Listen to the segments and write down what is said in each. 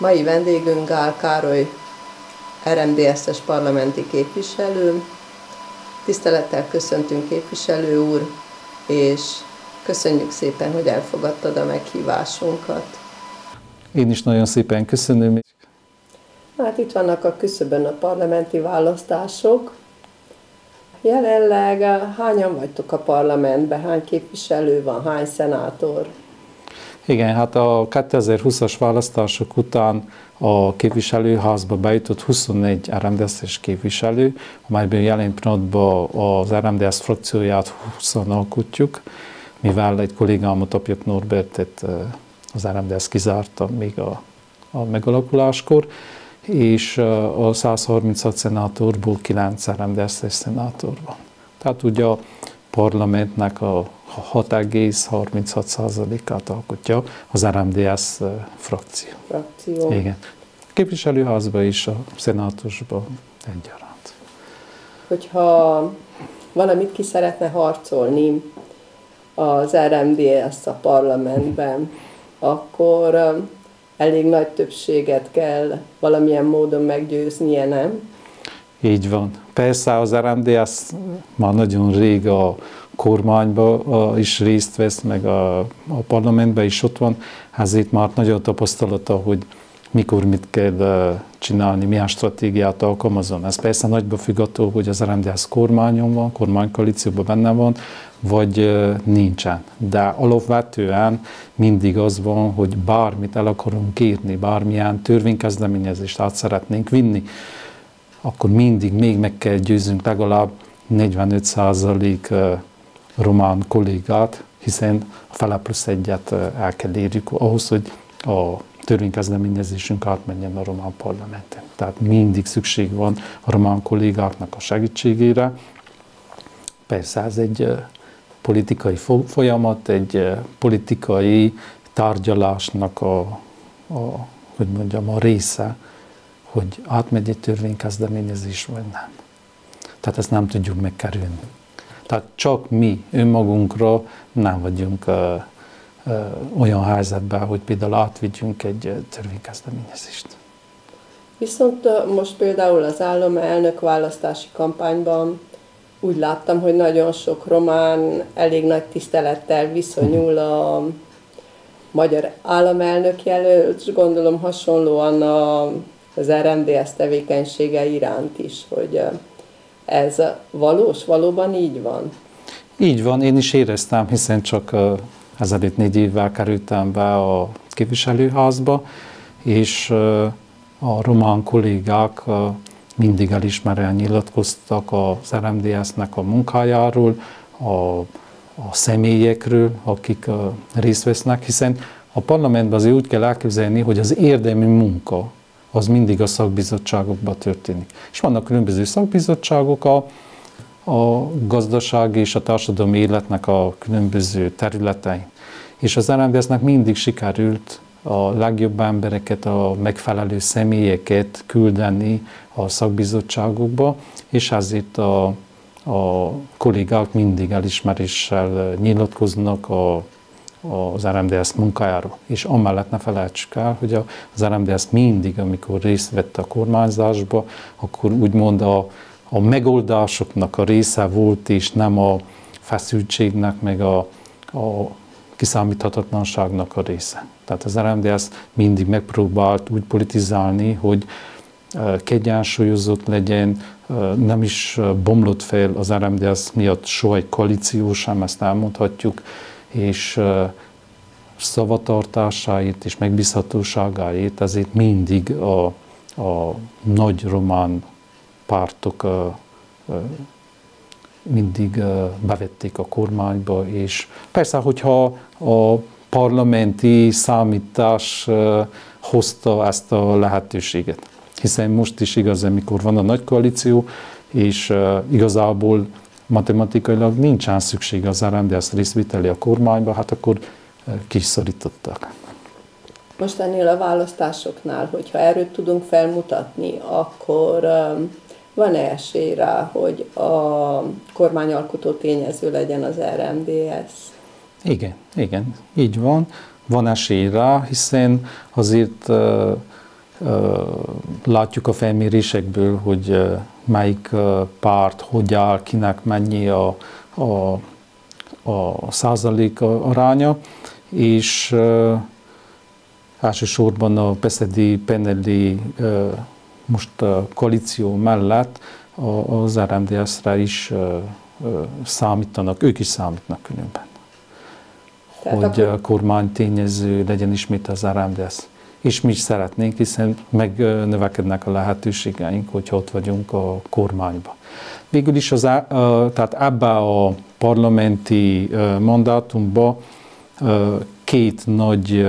Mai vendégünk Gál Károly, RMDSZ-es parlamenti képviselő. Tisztelettel köszöntünk, képviselő úr, és köszönjük szépen, hogy elfogadtad a meghívásunkat. Én is nagyon szépen köszönöm. Hát itt vannak a küszöbön a parlamenti választások. Jelenleg hányan vagytok a parlamentben? Hány képviselő van? Hány szenátor? Igen, hát a 2020-as választások után a képviselőházba bejutott 21 RMDSZ-es képviselő, amelyben jelen pillanatban az RMDSZ frakcióját 20-an alkotjuk, mivel egy kollégámat, Apjak Norbertet az RMDSZ kizárta még a megalakuláskor, és a 136 szenátorból 9 RMDSZ-es szenátor van. Tehát ugye a parlamentnek a 6,36%-át alkotja az RMDSZ frakció. Igen. A képviselőházban és a szenátusban egyaránt. Hogyha valamit ki szeretne harcolni az RMDSZ a parlamentben, akkor elég nagy többséget kell valamilyen módon meggyőznie, nem? Így van. Persze az RMDSZ már nagyon rég a kormányban is részt vesz, meg a parlamentben is ott van, ezért már nagyon tapasztalata, hogy mikor mit kell csinálni, milyen stratégiát alkalmazzon. Ez persze nagyba függ attól, hogy az RMDSZ kormányon van, kormánykoalícióban benne van, vagy nincsen. De alapvetően mindig az van, hogy bármit el akarunk írni, bármilyen törvénykezdeményezést át szeretnénk vinni, akkor mindig még meg kell győznünk legalább 45% román kollégát, hiszen a fele plusz egyet el kell érjük ahhoz, hogy a törvénykezdeményezésünk átmenjen a román parlamenten. Tehát mindig szükség van a román kollégáknak a segítségére. Persze ez egy politikai folyamat, egy politikai tárgyalásnak a része, hogy átmegy egy törvénykezdeményezés, vagy nem. Tehát ezt nem tudjuk megkerülni. Tehát csak mi önmagunkra nem vagyunk olyan helyzetben, hogy például átvigyünk egy törvénykezdeményezést. Viszont most például az államelnök választási kampányban úgy láttam, hogy nagyon sok román elég nagy tisztelettel viszonyul a magyar államelnök jelölt, és gondolom hasonlóan az RMDSZ tevékenysége iránt is, hogy ez valós, valóban így van? Így van, én is éreztem, hiszen csak ezelőtt 4 évvel kerültem be a képviselőházba, és a román kollégák mindig elismerően nyilatkoztak az RMDSZ-nek a munkájáról, a személyekről, akik részt vesznek, hiszen a parlamentben azért úgy kell elképzelni, hogy az érdemi munka az mindig a szakbizottságokban történik. És vannak különböző szakbizottságok a gazdasági és a társadalmi életnek a különböző területein. És az RMDSZ-nek mindig sikerült a legjobb embereket, a megfelelő személyeket küldeni a szakbizottságokba, és ezért a kollégák mindig elismeréssel nyilatkoznak az RMDSZ munkájáról. És amellett ne felejtsük el, hogy az RMDSZ mindig, amikor részt vett a kormányzásba, akkor úgymond a megoldásoknak a része volt, és nem a feszültségnek, meg a kiszámíthatatlanságnak a része. Tehát az RMDSZ mindig megpróbált úgy politizálni, hogy kiegyensúlyozott legyen, nem is bomlott fel az RMDSZ miatt soha egy koalíció sem, ezt elmondhatjuk, és szavatartásáért és megbízhatóságáért ezért mindig a nagy román pártok mindig bevették a kormányba, és persze, hogyha a parlamenti számítás hozta ezt a lehetőséget. Hiszen most is igaz, amikor van a nagy koalíció, és igazából matematikailag nincsen szükség az RMDSZ részvételi a kormányba, hát akkor ki is szorították. Most ennél a választásoknál, hogyha erőt tudunk felmutatni, akkor van-e esély rá, hogy a kormányalkotó tényező legyen az RMDSZ? Igen, így van. Van esély rá, hiszen azért látjuk a felmérésekből, hogy melyik párt hogy áll, kinek mennyi a százalék aránya, és elsősorban a PSD-PNL most a koalíció mellett az RMDSZ-re is számítanak, ők is számítnak különben. Hogy a kormány tényező legyen ismét az RMDSZ. És mi is szeretnénk, hiszen megnövekednek a lehetőségeink, hogyha ott vagyunk a kormányban. Végül is tehát ebben a parlamenti mandátumban két nagy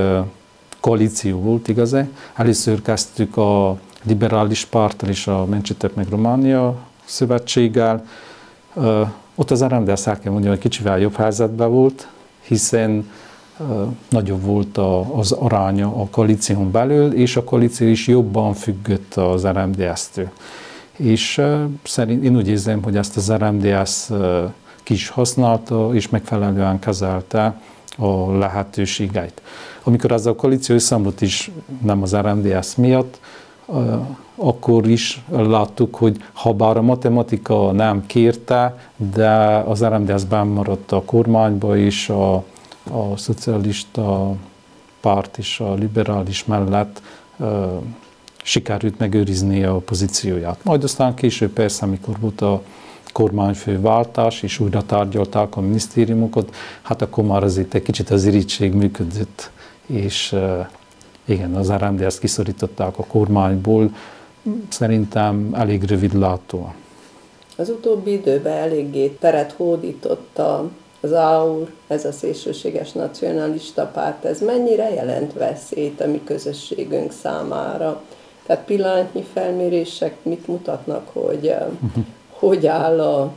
koalíció volt, igaz? Először kezdtük a liberális párttal és a Mentsetek meg Románia szövetséggel. Ott az RMDSZ, el kell mondani, hogy kicsivel jobb helyzetben volt, hiszen nagyobb volt az aránya a koalíción belül, és a koalíció is jobban függött az RMDSZ-től. És én úgy érzem, hogy ezt az RMDSZ ki is használta, és megfelelően kezelte a lehetőségeit. Amikor ez a koalíció összeomlott is, nem az RMDSZ miatt, akkor is láttuk, hogy ha bár a matematika nem kérte, de az RMDSZ benn maradt a kormányba, és a szocialista párt és a liberális mellett sikerült megőrizni a pozícióját. Majd aztán később persze, amikor volt a kormányfőváltás, és újra tárgyalták a minisztériumokat, hát akkor már azért egy kicsit az irítség működött, és igen, az RMDSZ-t kiszorították a kormányból, szerintem elég rövidlátóan. Az utóbbi időben eléggé teret hódított az AUR, ez a szélsőséges nacionalista párt, ez mennyire jelent veszélyt a mi közösségünk számára? Tehát pillanatnyi felmérések mit mutatnak, hogy áll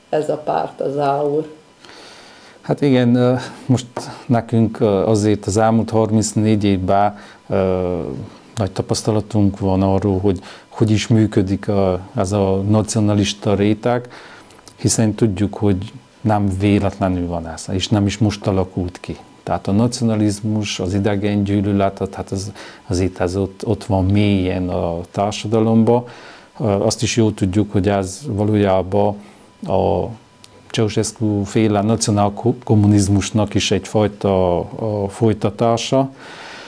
ez a párt, az AUR? Hát igen, most nekünk azért az elmúlt 34 évben nagy tapasztalatunk van arról, hogy is működik ez a nacionalista réteg, hiszen tudjuk, hogy nem véletlenül van ez, és nem is most alakult ki. Tehát a nacionalizmus, az idegen gyűlölet, tehát azért ez ott van mélyen a társadalomban. Azt is jól tudjuk, hogy ez valójában a Ceausescu féle nacionálkommunizmusnak is egyfajta folytatása,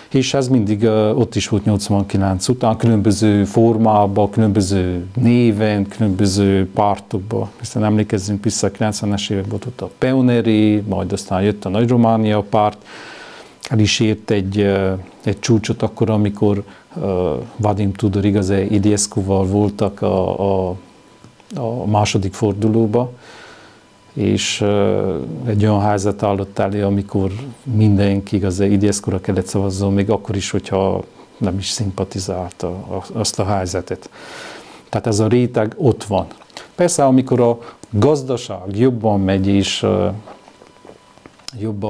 és ez mindig ott is volt 89 után, különböző formában, különböző néven, különböző pártokban. Hiszen emlékezzünk vissza, a 90-es években ott a Pioneri, majd aztán jött a Nagy Románia párt, el is ért egy csúcsot akkor, amikor Vadim Tudor igazán Iliescu-val voltak a második fordulóba, és egy olyan helyzet állott elő, amikor mindenki igazán Iliescu-ra kellett szavazzon, még akkor is, hogyha nem is szimpatizálta azt a helyzetet. Tehát ez a réteg ott van. Persze, amikor a gazdaság jobban megy, és jobb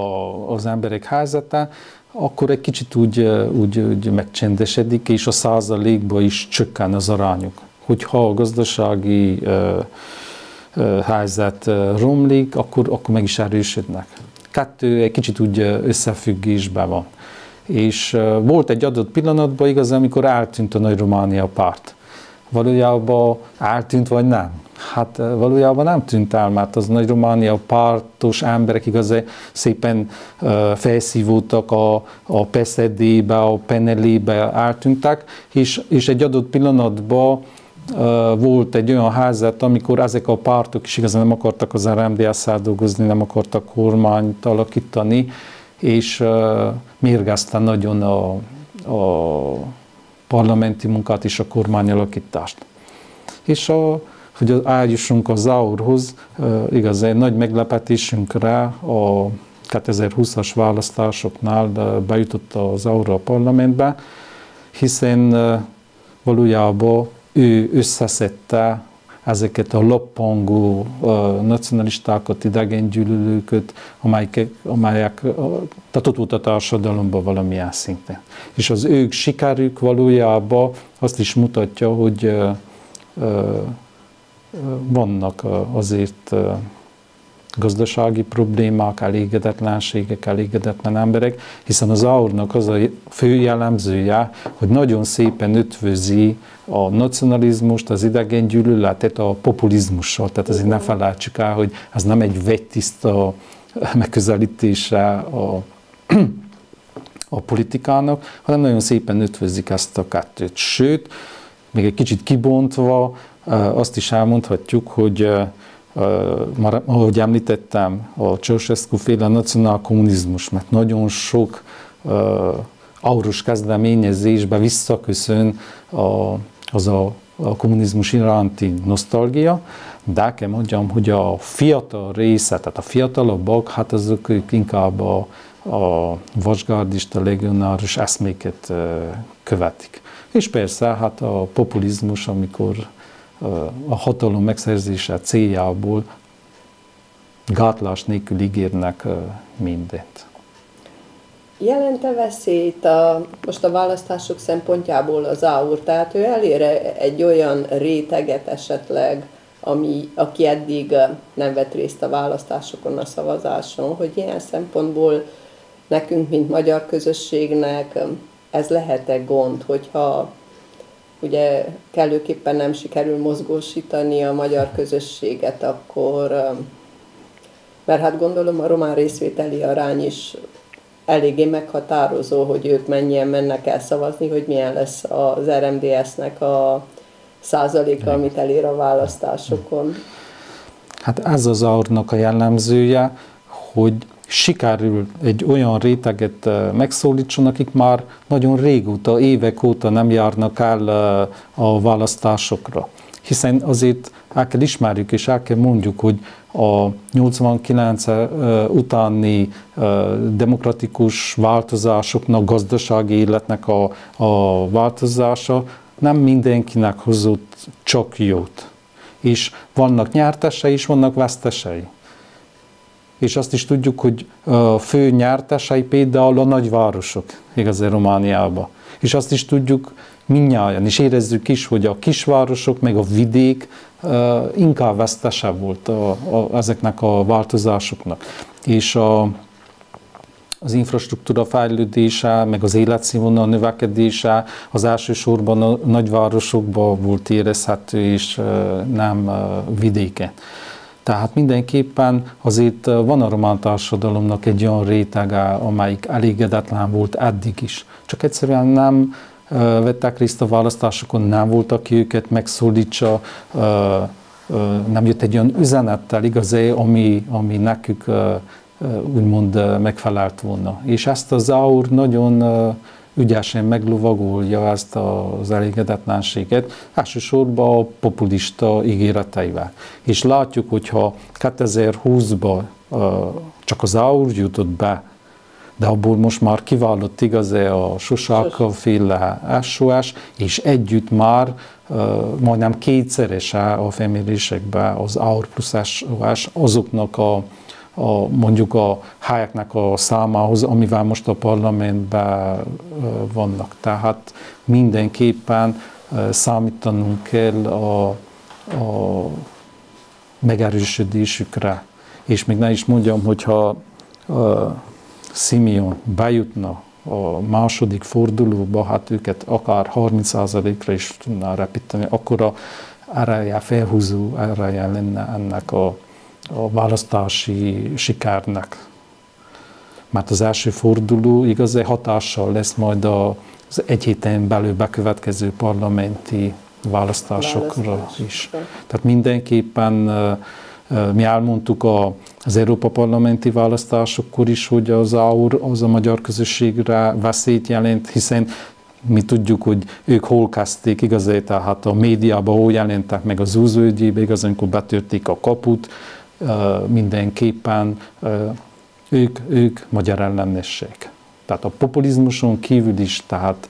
az emberek helyzete, akkor egy kicsit úgy megcsendesedik, és a százalékban is csökken az arányuk. Hogyha a gazdasági helyzet romlik, akkor meg is erősödnek. Kettő egy kicsit úgy összefüggésben van. És volt egy adott pillanatban igazán, amikor eltűnt a Nagy Románia párt. Valójában eltűnt, vagy nem? Hát valójában nem tűnt el, mert az Nagy Románia pártos emberek igazán szépen felszívódtak a PSD-be, a PNL-be eltűntek, és egy adott pillanatban volt egy olyan helyzet, amikor ezek a pártok is igazán nem akartak az RMDSZ-szel dolgozni, nem akartak kormányt alakítani, és mérgezte nagyon a parlamenti munkát és a kormányalakítást. És hogy eljussunk az AUR-hoz, igazán nagy meglepetésünkre a 2020-as választásoknál bejutott az AUR a parlamentbe, hiszen valójában ő összeszedte ezeket a loppangó nacionalistákat, idegengyűlölőket, amelyek tehát ott volt a társadalomban valamilyen szinten. És az ők sikerük valójában azt is mutatja, hogy vannak azért gazdasági problémák, elégedetlenségek, elégedetlen emberek, hiszen az AUR-nak az a fő jellemzője, hogy nagyon szépen ötvözi a nacionalizmust, az idegengyűlöletet a populizmussal. Tehát azért ne felejtsük el, hogy ez nem egy vegytiszta megközelítése a politikának, hanem nagyon szépen ötvözik ezt a kettőt. Sőt, még egy kicsit kibontva, azt is elmondhatjuk, hogy már, ahogy említettem, a Ceausescu-féle nacionálkommunizmus, mert nagyon sok aurus kezdeményezésbe visszaköszön a kommunizmus iránti nosztalgia, de kell mondjam, hogy a fiatal része, tehát a fiatalabbak, hát azok inkább a vasgárdista, legionáris eszméket követik. És persze, hát a populizmus, amikor a hatalom megszerzése céljából gátlás nélkül ígérnek mindent. Jelent-e veszélyt most a választások szempontjából az AUR? Tehát ő elér egy olyan réteget esetleg, aki eddig nem vett részt a választásokon, a szavazáson, hogy ilyen szempontból nekünk, mint magyar közösségnek ez lehet-e gond, hogyha ugye kellőképpen nem sikerül mozgósítani a magyar közösséget, akkor, mert hát gondolom a román részvételi arány is eléggé meghatározó, hogy ők mennyien mennek el szavazni, hogy milyen lesz az RMDS-nek a százaléka, amit elér a választásokon. Hát ez az AUR-nak a jellemzője, hogy sikerül egy olyan réteget megszólítson, akik már nagyon régóta, évek óta nem járnak el a választásokra. Hiszen azért el kell ismerjük és el kell mondjuk, hogy a 89 utáni demokratikus változásoknak, gazdasági életnek a változása nem mindenkinek hozott csak jót. És vannak nyertesei, és vannak vesztesei. És azt is tudjuk, hogy a fő nyertesei például a nagyvárosok, igazán Romániában. És azt is tudjuk mindnyájan, és érezzük is, hogy a kisvárosok, meg a vidék inkább vesztese volt ezeknek a változásoknak. És az infrastruktúra fejlődése, meg az életszínvonal növekedése az elsősorban a nagyvárosokban volt érezhető, és nem vidéken. Tehát mindenképpen azért van a román társadalomnak egy olyan rétege, amelyik elégedetlen volt eddig is. Csak egyszerűen nem vettek részt a választásokon, nem volt, aki őket megszólítsa, nem jött egy olyan üzenettel igazán, ami nekük úgymond megfelelt volna. És ezt az AUR nagyon ügyesen meglovagolja ezt az elégedetlenséget, elsősorban a populista ígéreteivel. És látjuk, hogyha 2020-ban csak az AUR jutott be, de abból most már kiválott igazán a Sosáka-féle SOS, és együtt már majdnem kétszerese a felmérésekben az AUR plusz SOS azoknak mondjuk a helyeknek a számához, amivel most a parlamentben vannak. Tehát mindenképpen számítanunk kell a megerősödésükre. És még ne is mondjam, hogyha Simeon bejutna a második fordulóba, hát őket akár 30%-ra is tudná repíteni, akkor a ereje, felhúzó ereje lenne ennek a választási sikernek. Mert az első forduló igazán hatással lesz majd az egy héten belül bekövetkező parlamenti választásokra is. Tehát mindenképpen mi elmondtuk az Európa parlamenti választásokkor is, hogy az AUR az a magyar közösségre veszélyt jelent, hiszen mi tudjuk, hogy ők hol kezdték igazán, tehát a médiában hol jelentek meg az Zuzo ügyébe, igazán, amikor betörték a kaput, mindenképpen ők magyar ellenesség. Tehát a populizmuson kívül is, tehát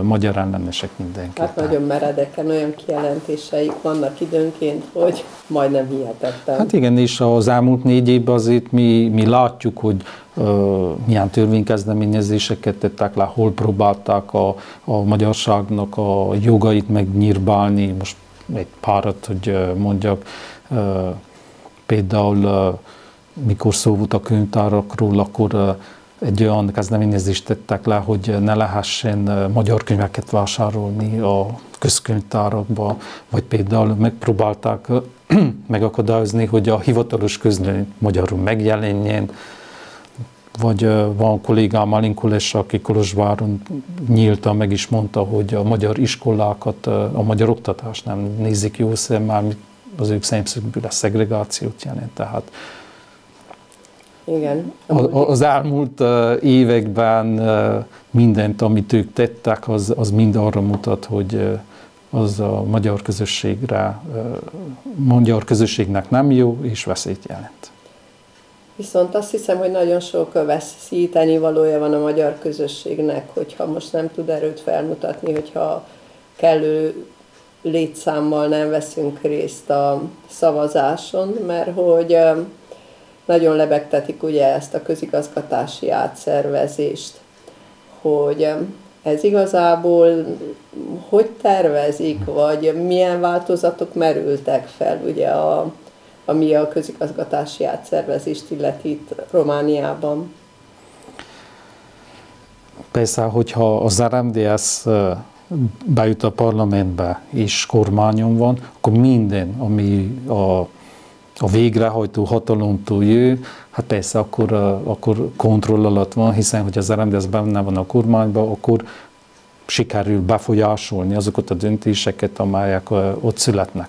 magyar ellenesek mindenképpen. Hát nagyon meredeken, olyan kijelentéseik vannak időnként, hogy majdnem hihetetlen. Hát igen, és az elmúlt 4 évben azért mi látjuk, hogy milyen törvénykezdeményezéseket tettek le, hol próbálták a magyarságnak a jogait megnyírbálni. Most egy párat, hogy mondjak, például mikor szó volt a könyvtárakról, akkor egy olyan kezdeményezést tettek le, hogy ne lehessen magyar könyveket vásárolni a közkönyvtárakba, vagy például megpróbálták megakadályozni, hogy a hivatalos közlöny magyarul megjelenjen, vagy van kollégám Malin Koles, aki Kolozsváron nyíltan meg is mondta, hogy a magyar iskolákat, a magyar oktatást nem nézik jó szemmel, az ők szemszögből a szegregációt jelent. Tehát igen. Az elmúlt években mindent, amit ők tettek, az mind arra mutat, hogy az a magyar közösségnek nem jó, és veszélyt jelent. Viszont azt hiszem, hogy nagyon sok veszíteni valója van a magyar közösségnek, hogyha most nem tud erőt felmutatni, hogyha kellő létszámmal nem veszünk részt a szavazáson, mert hogy nagyon lebegtetik ugye ezt a közigazgatási átszervezést, hogy ez igazából hogy tervezik, vagy milyen változatok merültek fel, ugye ami a közigazgatási átszervezést illeti itt Romániában? Persze, hogyha az RMDSZ bejut a parlamentbe és kormányon van, akkor minden, ami a végrehajtó hatalomtól jön, hát persze akkor kontroll alatt van, hiszen hogy az RMDSZ benne van a kormányban, akkor sikerül befolyásolni azokat a döntéseket, amelyek ott születnek.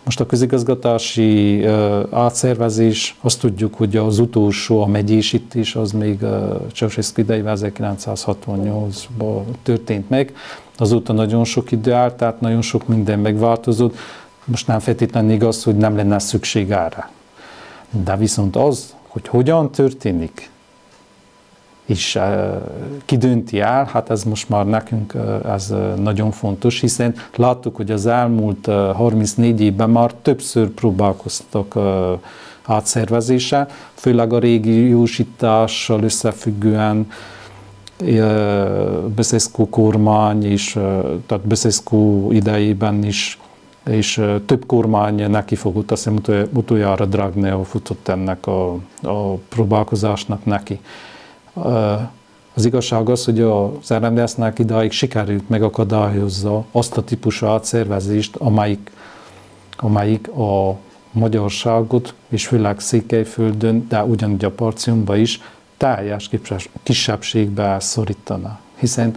Most a közigazgatási átszervezés, azt tudjuk, hogy az utolsó, a megyésítés, az még Ceausescu idejében 1968-ban történt meg. Azóta nagyon sok idő állt, tehát nagyon sok minden megváltozott. Most nem feltétlenül igaz, hogy nem lenne szükség erre. De viszont az, hogy hogyan történik, és ki dönti el, hát ez most már nekünk ez nagyon fontos, hiszen láttuk, hogy az elmúlt 34 évben már többször próbálkoztak átszervezéssel, főleg a régiósítással összefüggően, Băsescu kormány és tehát Băsescu idejében is, és több kormány nekifogott, azt hiszem utoljára Dragnea futott ennek a próbálkozásnak neki. Az igazság az, hogy az RMDSZ-nek idáig sikerült megakadályozza azt a típusú átszervezést, amelyik a magyarságot, és főleg Székelyföldön, de ugyanúgy a Partiumban is teljes kisebbségbe szorítana. Hiszen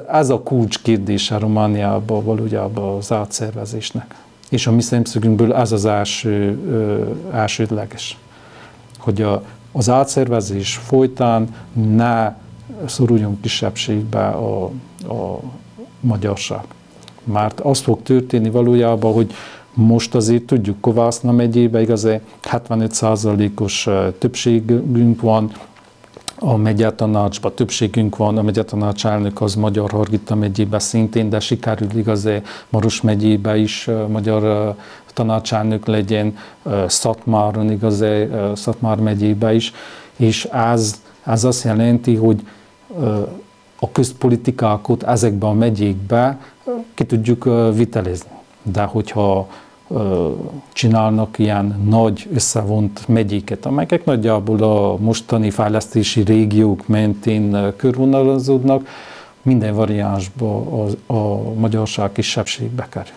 ez a kulcskérdése Romániában valójában az átszervezésnek. És a mi szemszögünkből ez az elsődleges, hogy az átszervezés folytán ne szoruljon kisebbségbe a magyarság. Mert az fog történni valójában, hogy most azért tudjuk, Kovászna megyében igazán 75%-os többségünk van, a megyetanácsban többségünk van, a megyetanács elnök az Magyar Hargita megyében szintén, de sikerül igazán Maros megyében is magyar tanácselnök legyen, Szatmáron igazán, Szatmár megyében is, és ez azt jelenti, hogy a közpolitikákat ezekben a megyékben ki tudjuk vitelezni. De hogyha csinálnak ilyen nagy összevont megyéket, amelyek nagyjából a mostani fejlesztési régiók mentén körvonalazódnak, minden variánsban a magyarság kisebbségbe kerül.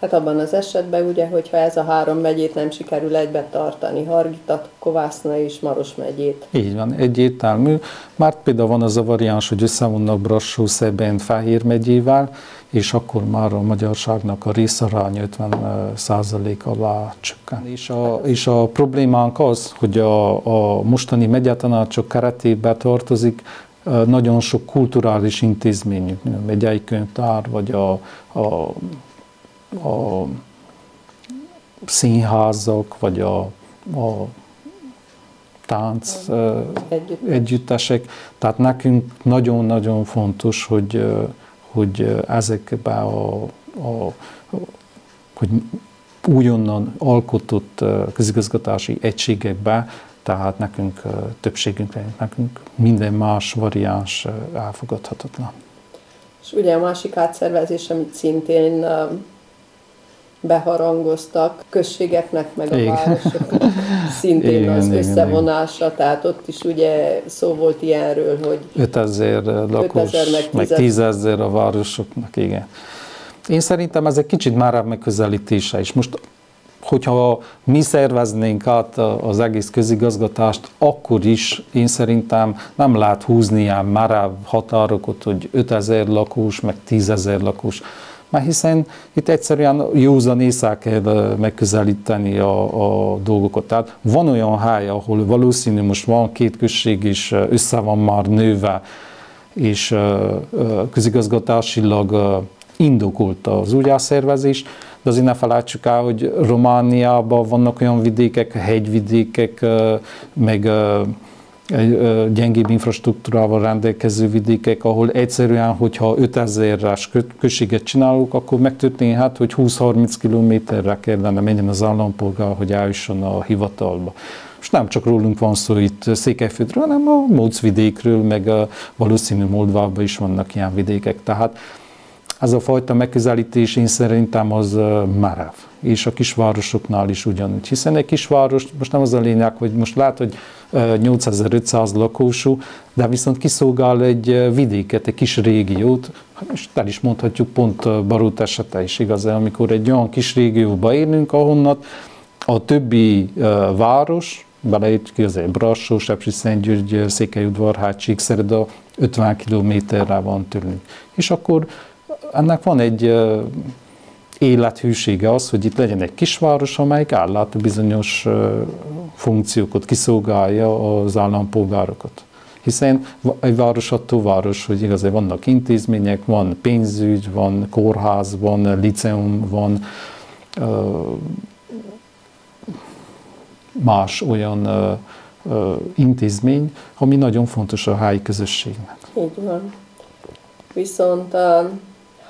Tehát abban az esetben, ugye, hogyha ez a három megyét nem sikerül egybe tartani, Hargitat, Kovászna és Maros megyét. Így van, egyértelmű. Már például van az a variáns, hogy összevonnak Brassó-Szeben Fehér megyével, és akkor már a magyarságnak a részarány 50% alá csökken. És a problémánk az, hogy a mostani megyetanácsok keretében tartozik nagyon sok kulturális intézményünk, a megyei könyvtár, vagy a színházak, vagy a tánc együttesek. Tehát nekünk nagyon-nagyon fontos, hogy ezekben hogy újonnan alkotott közigazgatási egységekben, tehát nekünk többségünk legyen, nekünk minden más variáns elfogadhatatlan. És ugye a másik átszervezés, amit szintén beharangoztak, községeknek, meg a városoknak szintén igen, az igen, összevonása, igen. Tehát ott is ugye szó volt ilyenről, hogy 5000 lakos, 5000 meg 10 000 a városoknak, igen. Én szerintem ez egy kicsit márabb megközelítése is. Most, hogyha mi szerveznénk át az egész közigazgatást, akkor is én szerintem nem lehet húzni ilyen márabb határokat, hogy 5000 lakos, meg 10 000 lakos. Mert hiszen itt egyszerűen józan észre kell megközelíteni a dolgokat. Tehát van olyan hely, ahol valószínű most van két község is össze van már nőve, és közigazgatásilag indokolt az újjászervezés, de azért ne felejtsük el, hogy Romániában vannak olyan vidékek, hegyvidékek, meg gyengébb infrastruktúrával rendelkező vidékek, ahol egyszerűen, hogyha 5000-es községet csinálunk, akkor megtörténhet, hogy 20-30 kilométerre kellene menjen az állampolgár, hogy eljusson a hivatalba. Most nem csak rólunk van szó itt Székelyföldről, hanem a Mócvidékről, meg valószínű Moldvában is vannak ilyen vidékek. Tehát ez a fajta megközelítés én szerintem az merev. És a kisvárosoknál is ugyanúgy. Hiszen egy kisváros, most nem az a lényeg, hogy most lát, hogy 8500 lakosú, de viszont kiszolgál egy vidéket, egy kis régiót, és el is mondhatjuk pont Barót esete is igaz, amikor egy olyan kis régióba élünk, ahonnan a többi város, beleértjük azért Brassó, Sepsiszentgyörgy, Székelyudvarhely, Csíkszereda 50 kilométerre van tőlünk. És akkor ennek van egy élethűsége az, hogy itt legyen egy kisváros, amelyik ellát bizonyos funkciókat, kiszolgálja az állampolgárokat. Hiszen egy város attól város, hogy igazán vannak intézmények, van pénzügy, van kórház, van liceum, van más olyan intézmény, ami nagyon fontos a helyi közösségnek. Így van. Viszont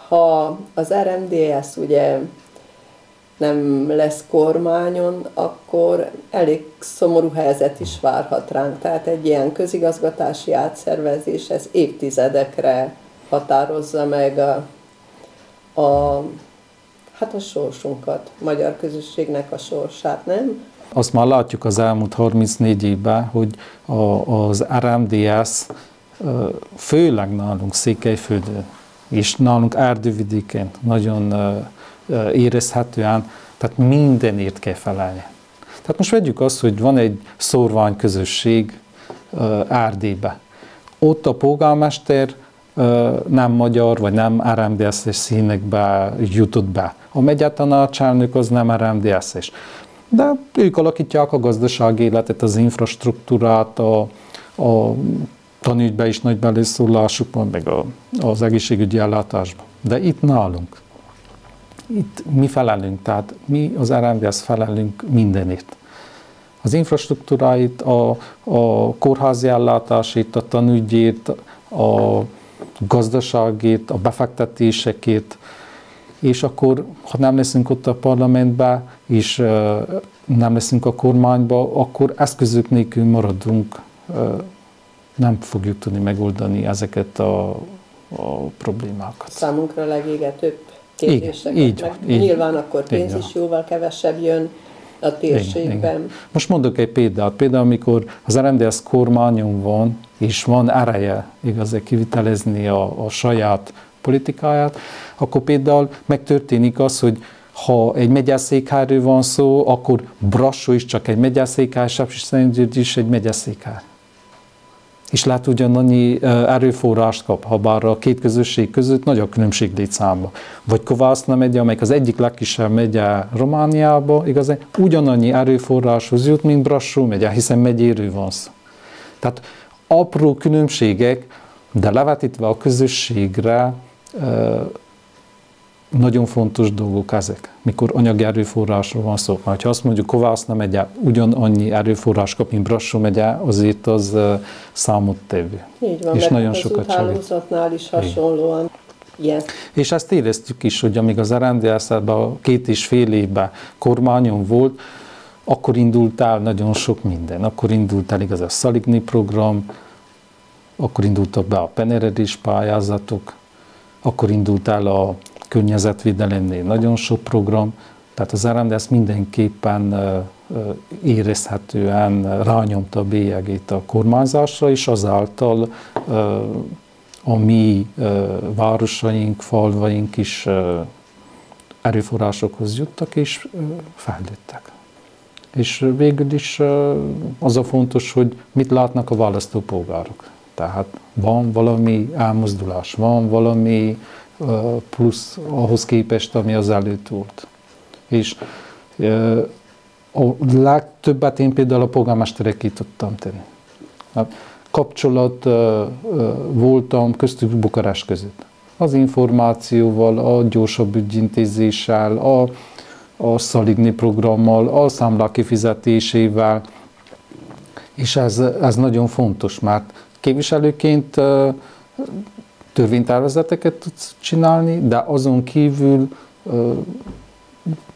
ha az RMDSZ ugye nem lesz kormányon, akkor elég szomorú helyzet is várhat ránk. Tehát egy ilyen közigazgatási átszervezés, ez évtizedekre határozza meg a sorsunkat, a magyar közösségnek a sorsát, nem? Azt már látjuk az elmúlt 34 évben, hogy az RMDSZ főleg nálunk Székelyföldön, és nálunk Erdővidéken nagyon érezhetően, tehát mindenért kell felelni. Tehát most vegyük azt, hogy van egy szórvány közösség Erdélybe. Ott a polgármester nem magyar, vagy nem RMDSZ-es színekbe jutott be. A megyetanácselnök az nem RMDSZ-es. De ők alakítják a gazdasági életet, az infrastruktúrát, a tanügyben is nagy beleszólásuk van, meg az egészségügyi ellátásban. De itt nálunk, itt mi felelünk, tehát mi az RMDSZ felelünk mindenért. Az infrastruktúráit, a kórházi ellátásét, a tanügyét, a gazdaságét, a befektetésekét, és akkor, ha nem leszünk ott a parlamentben, és nem leszünk a kormányban, akkor eszközök nélkül maradunk, nem fogjuk tudni megoldani ezeket a problémákat. Számunkra legégetőbb kérdéseket. Így van. Nyilván akkor pénz is jóval kevesebb jön a térségben. Igen. Most mondok egy példát. Például, amikor az RMDSZ kormányon van, és van ereje igazán kivitelezni a saját politikáját, akkor például megtörténik az, hogy ha egy megyeszékhelyről van szó, akkor Brassó is csak egy megyeszékhely, Sepsiszentgyörgy is egy megyeszékhely. És lehet ugyanannyi erőforrást kap, ha bár a két közösség között nagy a különbség létszámban. Vagy Kovászna megye, amelyik az egyik legkisebb megye Romániában, igazán ugyanannyi erőforráshoz jut, mint Brassó megye, hiszen megyéről van szó. Tehát apró különbségek, de levetítve a közösségre nagyon fontos dolgok ezek, mikor anyagi erőforrásról van szó. Mert ha azt mondjuk, Kovászna megye ugyanannyi erőforrás kap, mint Brassó megye, azért az számottevő. Így van, és nagyon sokat hálózatnál is hasonlóan. Ilyen. És ezt éreztük is, hogy amíg az RMDSZ-ben 2,5 évben kormányon volt, akkor indult el nagyon sok minden. Akkor indult el igaz a Szaligny program, akkor indultak be a peneredés pályázatok, akkor indult el a környezetvédelemnél nagyon sok program, Tehát az RMD ezt mindenképpen érezhetően rányomta a bélyegét a kormányzásra, és azáltal a mi városaink, falvaink is erőforrásokhoz juttak, és fejlődtek. És végül is az a fontos, hogy mit látnak a választópolgárok. Tehát van valami elmozdulás, van valami plusz ahhoz képest, ami az előtt volt. És a legtöbbet én például a polgármesterekkel tudtam tenni. Kapcsolat voltam köztük Bukarest között. Az információval, a gyorsabb ügyintézéssel, a Szaligny programmal, a számlák kifizetésével, és ez nagyon fontos, mert képviselőként törvénytervezeteket tudsz csinálni, de azon kívül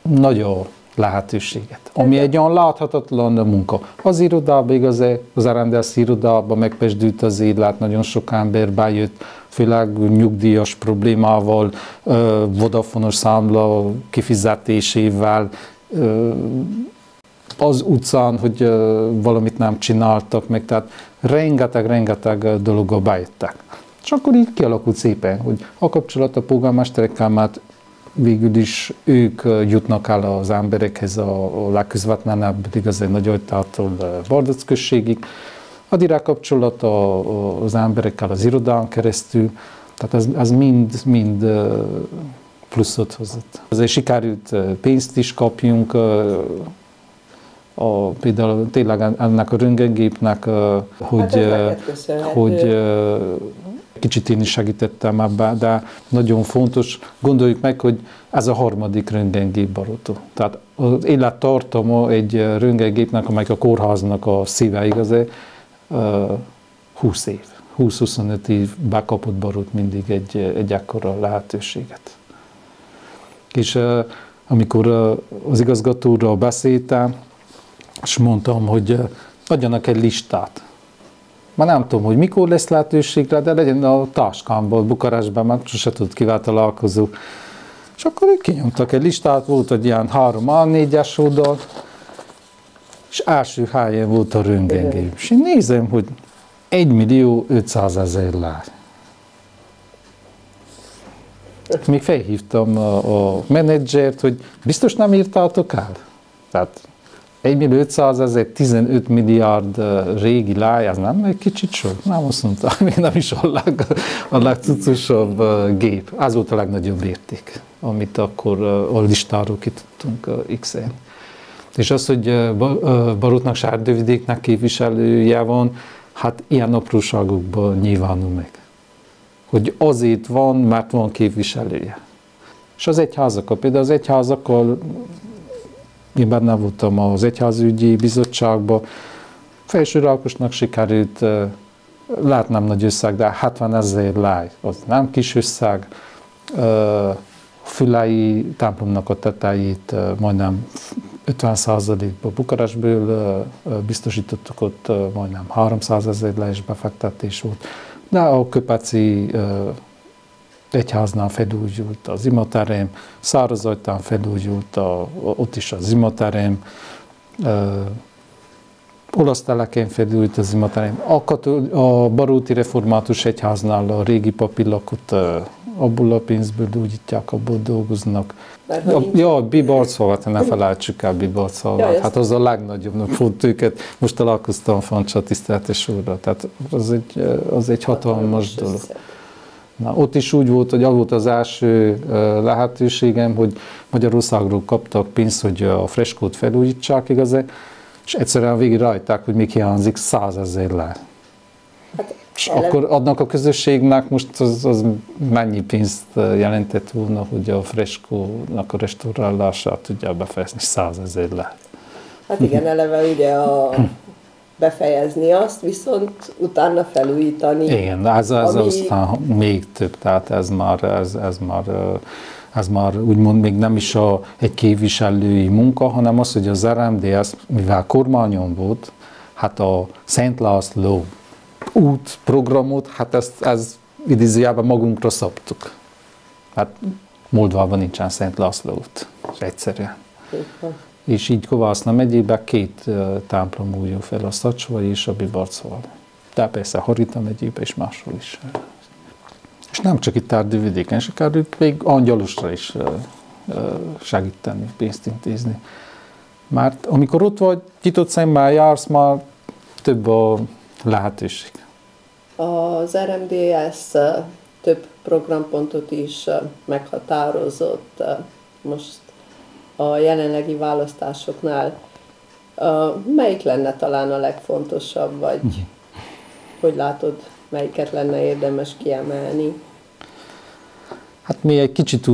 nagy a lehetőséget, ami egy olyan láthatatlan munka. Az irodában igaz, az RMDSZ irodában megpesdült az élet, nagyon sok ember bejött, főleg nyugdíjas problémával, Vodafone-os számla kifizetésével, az utcán, hogy valamit nem csináltak meg, tehát rengeteg dologgal bejöttek. És akkor így kialakult szépen, hogy a kapcsolat a polgármesterekkel, mert végül is ők jutnak el az emberekhez a legközvetlenebb, igaz, egy Nagyojtától Bardac községig. A direkt kapcsolat az emberekkel az irodán keresztül, tehát ez mind pluszot hozott. Azért sikerült pénzt is kapjunk, például tényleg ennek a röntgengépnek, hogy kicsit én is segítettem ebben, de nagyon fontos, gondoljuk meg, hogy ez a harmadik röntgengép Barótól. Tehát az élettartama egy röntgengépnek, amelyik a kórháznak a szíve igaz, 20 év. 20-25 év bekapott Barót mindig egy ekkora lehetőséget. És amikor az igazgatóról beszéltem, és mondtam, hogy adjanak egy listát. Már nem tudom, hogy mikor lesz lehetőségre, de legyen a táskámban, Bukarestben, mert sose tudott kivel találkozó. És akkor ők kinyomtak egy listát, volt egy ilyen 3 A4-es oldal, és első helyen volt a röntgengép. És én nézem, hogy 1.500.000 lány. Még felhívtam a menedzsert, hogy biztos nem írtátok el? Tehát 1.500.000, 15 milliárd régi láj, ez nem egy kicsit sok? Nem, azt mondta, még nem is a legcucosabb gép. Ez volt a legnagyobb érték, amit akkor a listáról ki tudtunk X-en. És az, hogy Barótnak, Sárdővidéknek képviselője van, hát ilyen apróságokban nyilvánul meg. Hogy azért van, mert van képviselője. És az egyházakkal, például az egyházakkal, én benne voltam az Egyházügyi Bizottságban, Felső Rákosnak sikerült, lehet nem nagy összeg, de 70.000 láj, az nem kis összeg. Fülei templomnak a tetejét majdnem 50%-ba Bukarestből biztosítottuk, ott majdnem 300.000 lájs befektetés volt. De a Köpeci egyháznál felújult az imaterem, Szárazajtán felújult ott is az imaterem, Olaszteleken felújult az imaterem. A Baróti Református Egyháznál a régi papillakot abból a pénzből újítják, abból dolgoznak. Ja, Bibalcfalvát, ne felejtsük el Bibalcfalvát. Hát az a legnagyobbnak pont őket. Most találkoztam Fancsa tiszteletes úrra, tehát az egy hatalmas dolog. Na, ott is úgy volt, hogy az volt az első lehetőségem, hogy Magyarországról kaptak pénzt, hogy a freskót felújítsák, igaz, és egyszerűen végig rajták, hogy még hiányzik 100.000 láj. És akkor adnak a közösségnek most az mennyi pénzt jelentett volna, hogy a freskónak a restaurálását tudja befejezni, 100.000 láj. Hát igen, eleve ugye befejezni azt, viszont utána felújítani. Igen, ez aztán még több, tehát ez már úgymond még nem is egy képviselői munka, hanem az, hogy az RMDSZ, mivel kormányon volt, hát a Szent László útprogramot, hát ezt idézőjelben magunkra szabtuk. Hát Moldvában nincsen Szent László út, és egyszerűen. És így Kovászna megyében 2 templom újul fel, a Szacsvai és a Bibarcval. De persze Harita megyében és máshol is. És nem csak itt Erdővidéken, sikerült még Angyalosra is segíteni, pénzt intézni. Mert amikor ott vagy, nyitott szemmel jársz, már több a lehetőség. Az RMDS több programpontot is meghatározott most a jelenlegi választásoknál. Melyik lenne talán a legfontosabb, vagy hogy látod, melyiket lenne érdemes kiemelni? Hát mi egy kicsit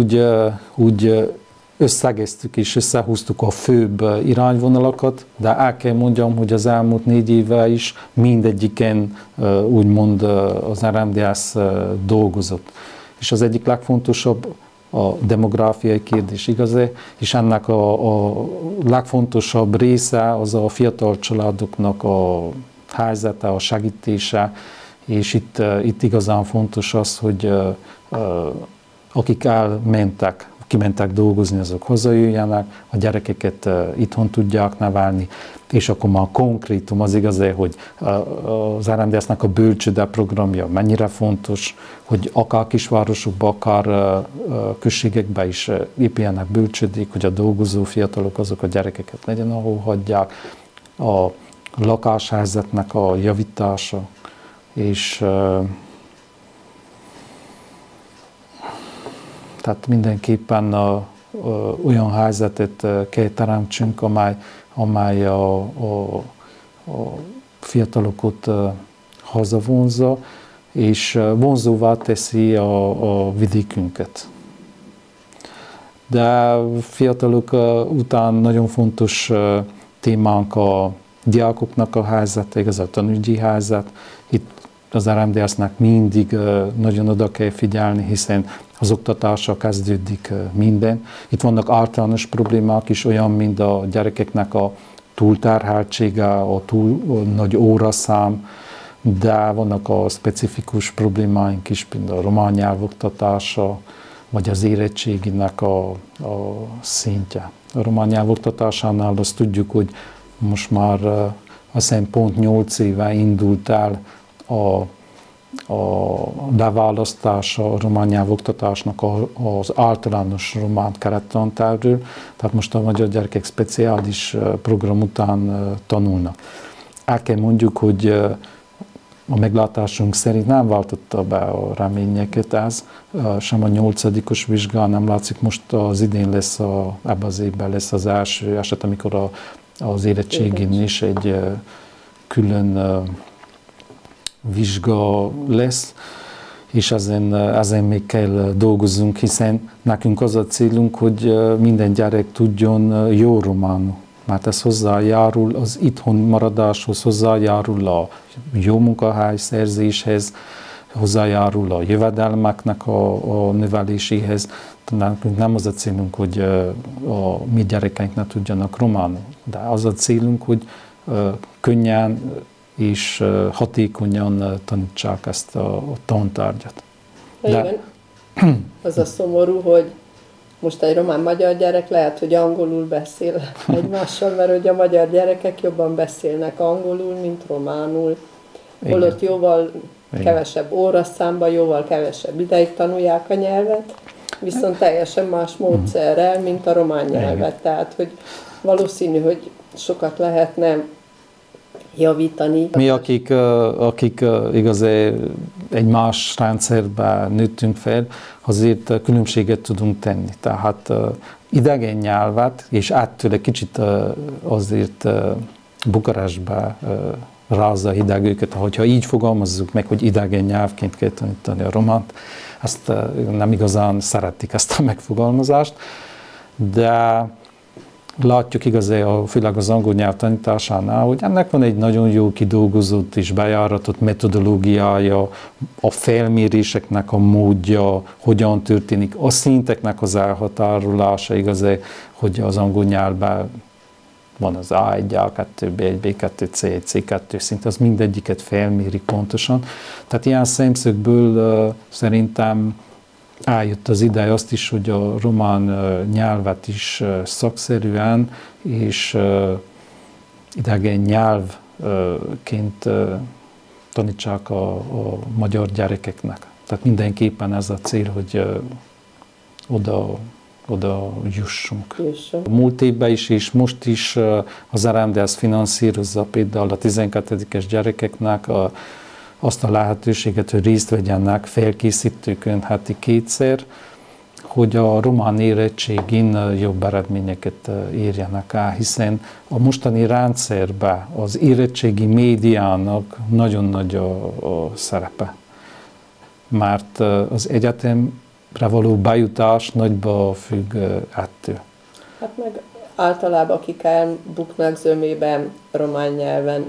úgy összegeztük és összehúztuk a főbb irányvonalakat, de el kell mondjam, hogy az elmúlt 4 éve is mindegyiken úgymond az RMDS dolgozott. És az egyik legfontosabb a demográfiai kérdés, igaz? És ennek a legfontosabb része az a fiatal családoknak a helyzete, a segítése, és itt igazán fontos az, hogy akik kimentek dolgozni, azok hazajöjjenek, a gyerekeket itthon tudják nevelni, és akkor már konkrétum az igaz, hogy az RMDS-nek a bölcsőde programja mennyire fontos, hogy akár kisvárosokban, akár községekben is épüljenek bölcsődék, hogy a dolgozó fiatalok azok a gyerekeket legyen, ahol hagyják, a lakáshelyzetnek a javítása, és tehát mindenképpen olyan helyzetet kell teremtsünk, amely a fiatalokat hazavonza, és vonzóvá teszi a vidékünket. De fiatalok után nagyon fontos témánk a diákoknak a helyzete, igaz a tanügyi helyzet. Itt az RMDS-nek mindig nagyon oda kell figyelni, hiszen az oktatással kezdődik minden. Itt vannak általános problémák is, olyan, mint a gyerekeknek a túlterheltsége, a túl nagy óraszám, de vannak a specifikus problémáink is, például a román nyelv oktatása, vagy az érettséginek a szintje. A román nyelv oktatásánál azt tudjuk, hogy most már azt hiszem pont 8 éve indult el a leválasztása a román nyelvoktatásnak az általános román kerettantervről, tehát most a magyar gyerekek speciális program után tanulnak. El kell mondjuk, hogy a meglátásunk szerint nem váltotta be a reményeket ez, sem a 8-os vizsgán nem látszik, most az idén lesz, ebben az évben lesz az első eset, amikor az érettségén is egy külön vizsga lesz, és ezen még kell dolgozzunk, hiszen nekünk az a célunk, hogy minden gyerek tudjon jó románul, mert ez hozzájárul az itthon maradáshoz, hozzájárul a jó munkahely szerzéshez, hozzájárul a jövedelmeknek a növeléséhez. Nekünk nem az a célunk, hogy a mi gyerekeink ne tudjanak románul, de az a célunk, hogy könnyen és hatékonyan tanítsák ezt a tantárgyat. Igen, az a szomorú, hogy most egy román-magyar gyerek lehet, hogy angolul beszél egymással, mert hogy a magyar gyerekek jobban beszélnek angolul, mint románul. Holott jóval kevesebb óraszámban, jóval kevesebb ideig tanulják a nyelvet, viszont teljesen más módszerrel, mint a román nyelvet. Tehát, hogy valószínű, hogy sokat lehetne javítani. Mi, akik igazán egy más rendszerben nőttünk fel, azért különbséget tudunk tenni. Tehát idegen nyelvet, és ettől egy kicsit azért Bukarestbe rázza hideg őket, hogyha így fogalmazzuk meg, hogy idegen nyelvként kell tanítani a románt, ezt nem igazán szeretik ezt a megfogalmazást, de látjuk igazán, főleg az angol nyelv tanításánál, hogy ennek van egy nagyon jó kidolgozott és bejáratott metodológiája, a felméréseknek a módja, hogyan történik, a szinteknek az elhatárolása igazán, hogy az angol nyelvben van az A1, A2, B1, B2, C1, C2 szint, az mindegyiket felmérik pontosan. Tehát ilyen szemszögből szerintem eljött az ideje azt is, hogy a román nyelvet is szakszerűen és idegen nyelvként tanítsák a magyar gyerekeknek. Tehát mindenképpen ez a cél, hogy oda jussunk. A múlt évben is, és most is az RMDSZ finanszírozza például a 12-es gyerekeknek azt a lehetőséget, hogy részt vegyenek felkészítőkön heti 2-szer, hogy a román érettségin jobb eredményeket érjenek el, hiszen a mostani rendszerben az érettségi médiának nagyon nagy a szerepe. Mert az egyetemre való bejutás nagyba függ ettől. Hát meg általában akik elbuknak zömében román nyelven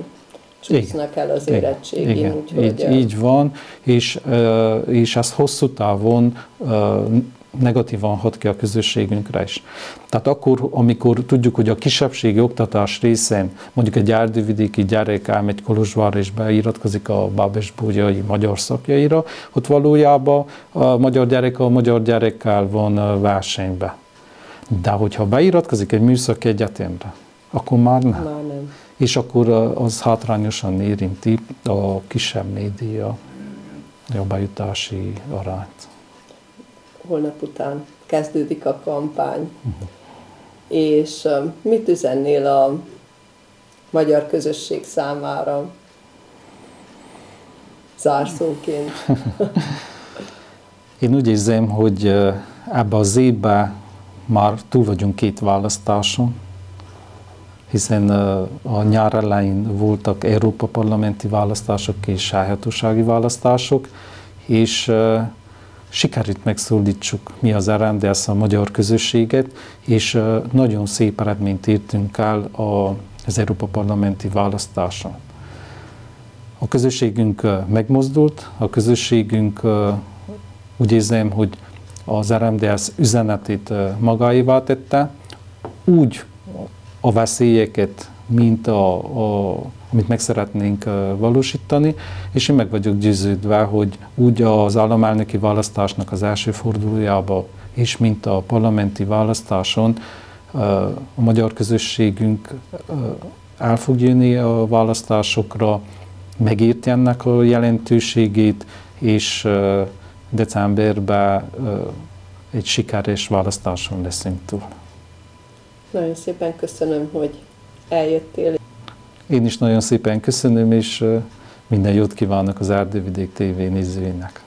csúsznak el az érettségin. Igen. Úgyhogy így van, és ez hosszú távon negatívan hat ki a közösségünkre is. Tehát akkor, amikor tudjuk, hogy a kisebbségi oktatás részén mondjuk egy erdővidéki gyerek elmegy Kolozsvárra és beiratkozik a Bábesbolyai magyar szakjaira, ott valójában a magyar gyerek a magyar gyerekkel van versenybe. De hogyha beiratkozik egy műszaki egyetemre, akkor már nem. Már nem. És akkor az hátrányosan érinti a kisebb média a bejutási arányt. Holnap után kezdődik a kampány. És mit üzennél a magyar közösség számára zárszóként? Én úgy érzem, hogy ebben az évben már túl vagyunk 2 választáson, hiszen a nyár elején voltak Európa parlamenti választások és helyhatósági választások, és sikerült megszólítsuk mi az RMDSZ a magyar közösséget, és nagyon szép eredményt értünk el az Európa parlamenti választáson. A közösségünk megmozdult, a közösségünk úgy érzem, hogy az RMDSZ üzenetét magáévá tette, úgy a veszélyeket, mint amit meg szeretnénk valósítani, és én meg vagyok győződve, hogy úgy az államelnöki választásnak az első fordulójában, és mint a parlamenti választáson a magyar közösségünk el fog jönni a választásokra, megérti ennek a jelentőségét, és decemberben egy sikeres választáson leszünk túl. Nagyon szépen köszönöm, hogy eljöttél. Én is nagyon szépen köszönöm, és minden jót kívánok az Erdővidék TV nézőinek.